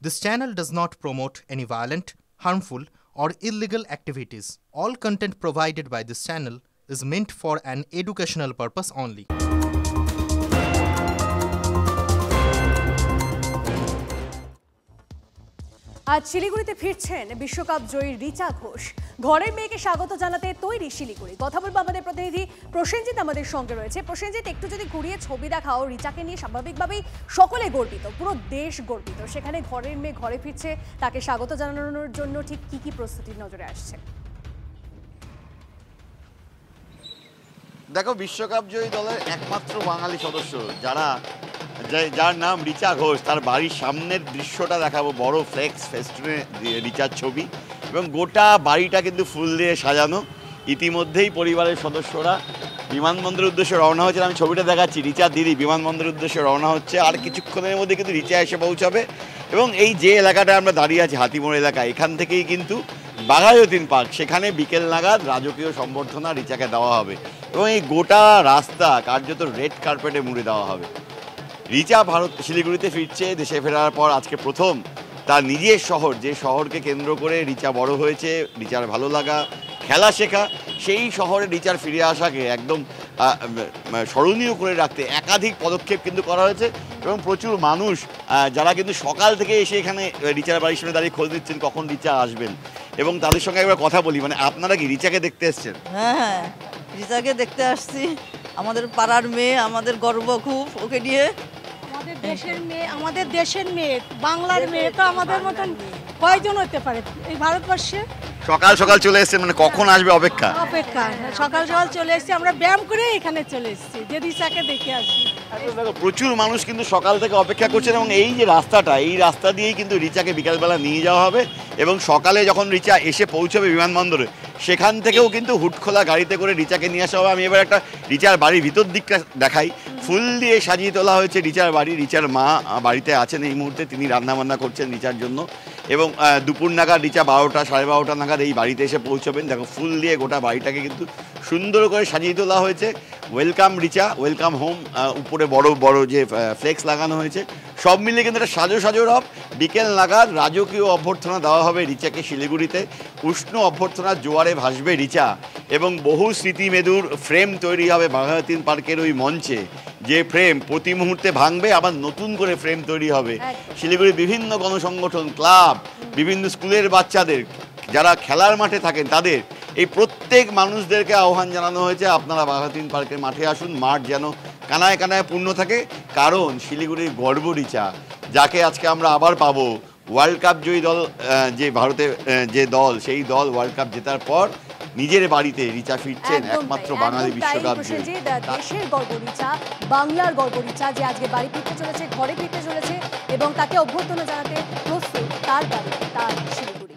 This channel does not promote any violent, harmful, or illegal activities. All content provided by this channel is meant for an educational purpose only. আজ শিলিগুড়িতে ফিরছেন বিশ্বকাপ জয়ী রিচা ঘোষ। ঘরের মেয়েকে স্বাগত জানাতে তৈরি শিলিগুড়ি। কথা বলবো আমাদের প্রতিনিধি প্রসেনজিৎ আমাদের সঙ্গে রয়েছে। প্রসেনজিৎ, একটু যদি ঘুরিয়ে ছবি দেখাও, রিচাকে নিয়ে স্বাভাবিকভাবেই সকলে গর্বিত, পুরো দেশ গর্বিত। সেখানে ঘরের মেয়ে ঘরে ফিরছে, তাকে স্বাগত জানানোর জন্য ঠিক কি কি প্রস্তুতির নজরে আসছে? দেখো, বিশ্বকাপ জয়ী দলের একমাত্র বাঙালি সদস্য যার নাম রিচা ঘোষ, তার বাড়ির সামনের দৃশ্যটা দেখাবো। বড় ফ্লেক্স ফেস্টুনে রিচার ছবি এবং গোটা বাড়িটা কিন্তু ফুল দিয়ে সাজানো। ইতিমধ্যেই পরিবারের সদস্যরা বিমানবন্দরের উদ্দেশ্যে রওনা হচ্ছে। আমি ছবিটা দেখাচ্ছি, রিচার দিদি বিমানবন্দরের উদ্দেশ্যে রওনা হচ্ছে। আর কিছুক্ষণের মধ্যে কিন্তু রিচা এসে পৌঁছাবে এবং এই যে এলাকাটা আমরা দাঁড়িয়ে আছি, হাতিমোড় এলাকা, এখান থেকেই কিন্তু বাঘাযতীন পার্ক, সেখানে বিকেল নাগাদ রাজকীয় সম্বর্ধনা রিচাকে দেওয়া হবে এবং এই গোটা রাস্তা কার্যত রেড কার্পেটে মুড়ে দেওয়া হবে। রিচা শিলিগুড়িতে ফিরছে। দেশে ফেরার পর আজকে প্রথম তার নিজের শহর, যে শহরকে কেন্দ্র করে রিচা বড় হয়েছে, রিচার ভালো লাগা, খেলা শেখা, সেই শহরে রিচার ফিরে আসাকে একদম স্মরণীয় করে রাখতে একাধিক পদক্ষেপ কিন্তু করা হয়েছে এবং প্রচুর মানুষ যারা কিন্তু সকাল থেকে এসে এখানে রিচার বাড়ির সামনে দাঁড়িয়ে খোঁজ দিচ্ছেন কখন রিচা আসবেন এবং তাদের সঙ্গে একবার কথা বলি। মানে আপনারা কি রিচাকে দেখতে এসছেন? হ্যাঁ, রিচাকে দেখতে আসছি। আমাদের পাড়ার মেয়ে, আমাদের গর্ব খুব ওকে নিয়ে। আমাদের দেশের মেয়ে, বাংলার মেয়ে তো আমাদের মতন কয়জন হতে পারে এই ভারতবর্ষে? সকাল সকাল চলে এসেছেন, মানে কখন আসবে অপেক্ষা? সকাল সকাল চলে এসেছি, আমরা ব্যায়াম করে এখানে চলে এসেছি যে রিচাকে দেখে আসি। প্রচুর মানুষ কিন্তু সকাল থেকে অপেক্ষা করছেন এবং এই যে রাস্তাটা, এই রাস্তা দিয়েই কিন্তু রিচাকে বিকালবেলা নিয়ে যাওয়া হবে এবং সকালে যখন রিচা এসে পৌঁছবে বিমানবন্দরে, সেখান থেকেও কিন্তু হুটখোলা গাড়িতে করে রিচাকে নিয়ে আসা হবে। আমি এবার একটা রিচার বাড়ির ভিতর দিকটা দেখাই। ফুল দিয়ে সাজিয়ে তোলা হয়েছে রিচার বাড়ি। রিচার মা বাড়িতে আছেন এই মুহূর্তে, তিনি রান্নাবান্না করছেন রিচার জন্য এবং দুপুর নাগাদ রিচা 12টা সাড়ে 12টা নাগাদ এই বাড়িতে এসে পৌঁছবেন। দেখো, ফুল দিয়ে গোটা বাড়িটাকে কিন্তু সুন্দর করে সাজিয়ে তোলা হয়েছে। ওয়েলকাম রিচা, ওয়েলকাম হোম, উপরে বড় বড় যে ফ্লেক্স লাগানো হয়েছে, সব মিলিয়ে কিন্তু একটা সাজো রব। বিকেল নাগাদ রাজকীয় অভ্যর্থনা দেওয়া হবে রিচাকে শিলিগুড়িতে। উষ্ণ অভ্যর্থনার জোয়ারে ভাসবে রিচা এবং বহু স্মৃতিমেদুর ফ্রেম তৈরি হবে বাঘাযতীন পার্কের ওই মঞ্চে, যে ফ্রেম প্রতি মুহূর্তে ভাঙবে, আবার নতুন করে ফ্রেম তৈরি হবে। শিলিগুড়ির বিভিন্ন গণসংগঠন, ক্লাব, বিভিন্ন স্কুলের বাচ্চাদের যারা খেলার মাঠে থাকেন, তাদের এই প্রত্যেক মানুষদেরকে আহ্বান জানানো হয়েছে, আপনারা বাঘাযতীন পার্কের মাঠে আসুন। মাঠ যেন কানায় কানায় পূর্ণ থাকে, কারণ শিলিগুড়ির গর্ব রিচা, যাকে আজকে আমরা আবার পাবো। ওয়ার্ল্ড কাপ জয়ী দল, যে ভারতের যে দল, সেই দল ওয়ার্ল্ড কাপ জেতার পর নিজের বাড়িতে রিচা ফিরছেন, একমাত্র বাঙালি বিশ্বকাপ জয়ী। দেশের গর্ব রিচা, বাংলার গর্ব রিচা, যে আজকে বাড়ি ফিরতে চলেছে, ঘরে ফিরতে চলেছে এবং তাকে অভ্যর্থনা জানাতে প্রস্তুত তার বাড়ি, তার শিলিগুড়ি।